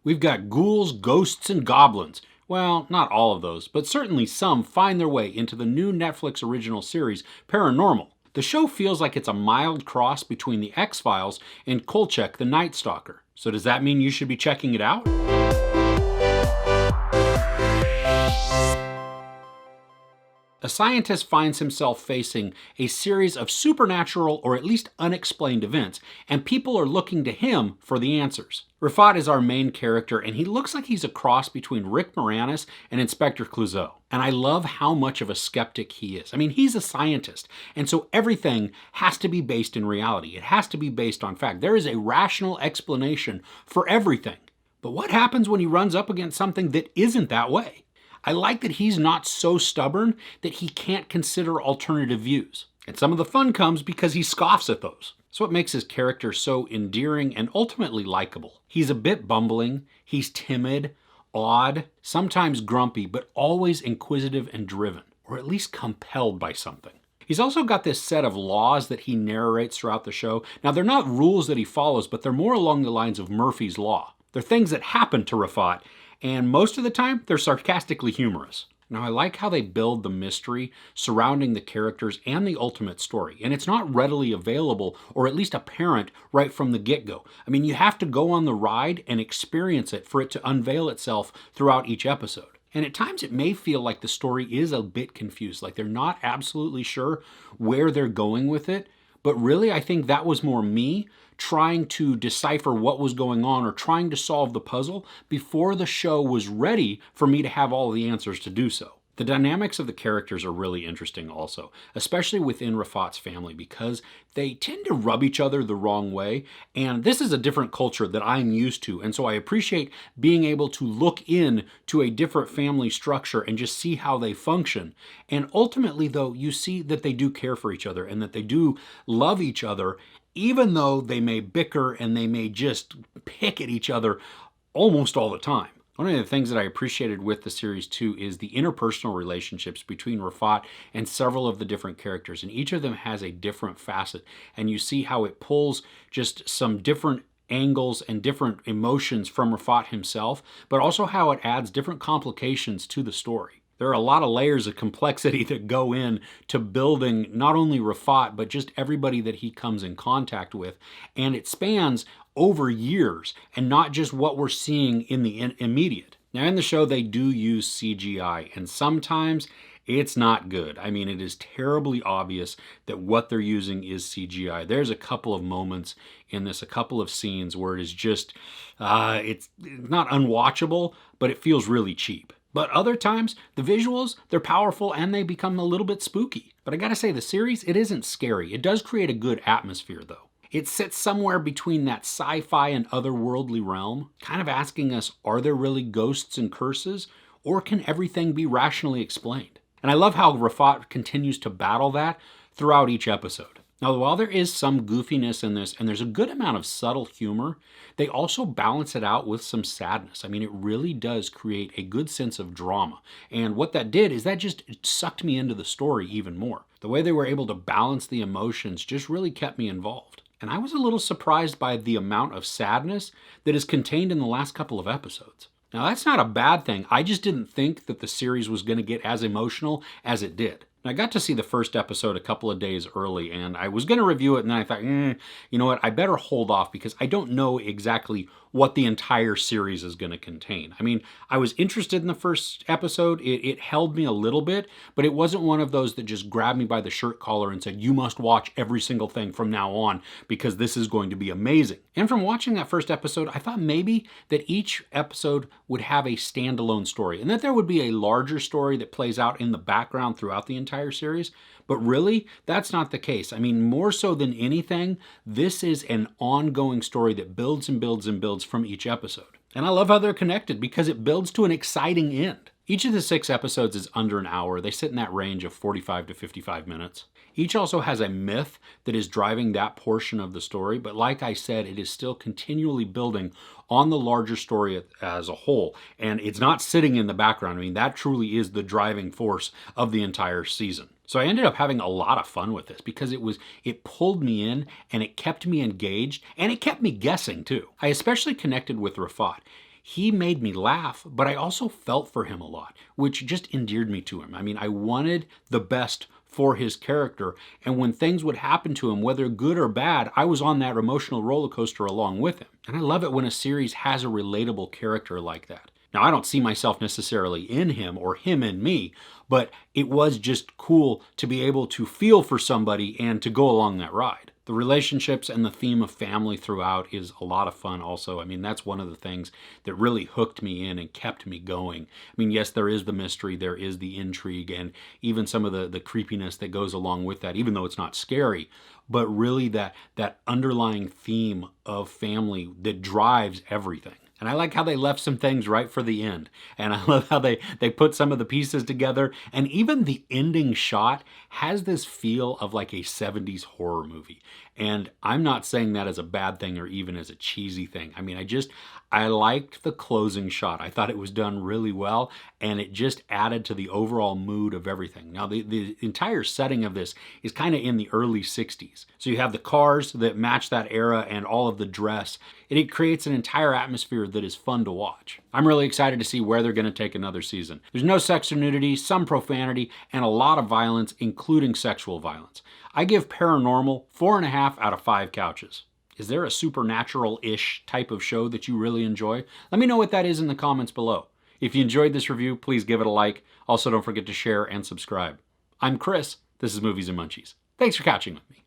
We've got ghouls, ghosts, and goblins. Well, not all of those, but certainly some find their way into the new Netflix original series Paranormal. The show feels like it's a mild cross between the X-Files and Kolchak the Night Stalker. So does that mean you should be checking it out? A scientist finds himself facing a series of supernatural or at least unexplained events, and people are looking to him for the answers. Rafat is our main character, and he looks like he's a cross between Rick Moranis and Inspector Clouseau. And I love how much of a skeptic he is. I mean, he's a scientist, and so everything has to be based in reality. It has to be based on fact. There is a rational explanation for everything. But what happens when he runs up against something that isn't that way? I like that he's not so stubborn that he can't consider alternative views. And some of the fun comes because he scoffs at those. It's what makes his character so endearing and ultimately likable. He's a bit bumbling, he's timid, odd, sometimes grumpy, but always inquisitive and driven, or at least compelled by something. He's also got this set of laws that he narrates throughout the show. Now, they're not rules that he follows, but they're more along the lines of Murphy's Law. They're things that happen to Rafat, and most of the time, they're sarcastically humorous. Now, I like how they build the mystery surrounding the characters and the ultimate story, and it's not readily available, or at least apparent, right from the get-go. I mean, you have to go on the ride and experience it for it to unveil itself throughout each episode. And at times it may feel like the story is a bit confused, like they're not absolutely sure where they're going with it, but really I think that was more me trying to decipher what was going on or trying to solve the puzzle before the show was ready for me to have all the answers to do so. The dynamics of the characters are really interesting also, especially within Rafat's family, because they tend to rub each other the wrong way, and this is a different culture that I'm used to, and so I appreciate being able to look in to a different family structure and just see how they function. And ultimately, though, you see that they do care for each other and that they do love each other, even though they may bicker and they may just pick at each other almost all the time. One of the things that I appreciated with the series too is the interpersonal relationships between Rafat and several of the different characters, and each of them has a different facet, and you see how it pulls just some different angles and different emotions from Rafat himself, but also how it adds different complications to the story. There are a lot of layers of complexity that go in to building not only Rafat, but just everybody that he comes in contact with. And it spans over years and not just what we're seeing in the immediate. Now in the show, they do use CGI, and sometimes it's not good. I mean, it is terribly obvious that what they're using is CGI. There's a couple of moments in this, a couple of scenes where it is just, it's not unwatchable, but it feels really cheap. But other times, the visuals, they're powerful and they become a little bit spooky. But I gotta say, the series, it isn't scary. It does create a good atmosphere though. It sits somewhere between that sci-fi and otherworldly realm, kind of asking us, are there really ghosts and curses? Or can everything be rationally explained? And I love how Rafat continues to battle that throughout each episode. Now, while there is some goofiness in this, and there's a good amount of subtle humor, they also balance it out with some sadness. I mean, it really does create a good sense of drama. And what that did is that just sucked me into the story even more. The way they were able to balance the emotions just really kept me involved. And I was a little surprised by the amount of sadness that is contained in the last couple of episodes. Now, that's not a bad thing. I just didn't think that the series was going to get as emotional as it did. I got to see the first episode a couple of days early, and I was going to review it, and then I thought, you know what, I better hold off because I don't know exactly what the entire series is going to contain. I mean, I was interested in the first episode. It held me a little bit, but it wasn't one of those that just grabbed me by the shirt collar and said, you must watch every single thing from now on because this is going to be amazing. And from watching that first episode, I thought maybe that each episode would have a standalone story and that there would be a larger story that plays out in the background throughout the entire series. But really, that's not the case. I mean, more so than anything, this is an ongoing story that builds and builds and builds from each episode. And I love how they're connected because it builds to an exciting end. Each of the 6 episodes is under an hour. They sit in that range of 45 to 55 minutes. Each also has a myth that is driving that portion of the story, but like I said, it is still continually building on the larger story as a whole, and it's not sitting in the background. I mean, that truly is the driving force of the entire season. So I ended up having a lot of fun with this because it pulled me in and it kept me engaged and it kept me guessing too. I especially connected with Rafat. he made me laugh, but I also felt for him a lot, which just endeared me to him. I mean, I wanted the best for his character, and when things would happen to him, whether good or bad, I was on that emotional roller coaster along with him. And I love it when a series has a relatable character like that. Now, I don't see myself necessarily in him or him in me, but it was just cool to be able to feel for somebody and to go along that ride. The relationships and the theme of family throughout is a lot of fun also. I mean, that's one of the things that really hooked me in and kept me going. I mean, yes, there is the mystery, there is the intrigue, and even some of the creepiness that goes along with that, even though it's not scary. But really that underlying theme of family that drives everything. And I like how they left some things right for the end. And I love how they put some of the pieces together. And even the ending shot has this feel of like a 70s horror movie. And I'm not saying that as a bad thing or even as a cheesy thing. I mean, I liked the closing shot. I thought it was done really well, and it just added to the overall mood of everything. Now, the entire setting of this is kind of in the early 60s. So you have the cars that match that era and all of the dress. It creates an entire atmosphere that is fun to watch. I'm really excited to see where they're going to take another season. There's no sex or nudity, some profanity, and a lot of violence, including sexual violence. I give Paranormal 4.5 out of 5 couches. Is there a supernatural-ish type of show that you really enjoy? Let me know what that is in the comments below. If you enjoyed this review, please give it a like. Also, don't forget to share and subscribe. I'm Chris. This is Movies and Munchies. Thanks for couching with me.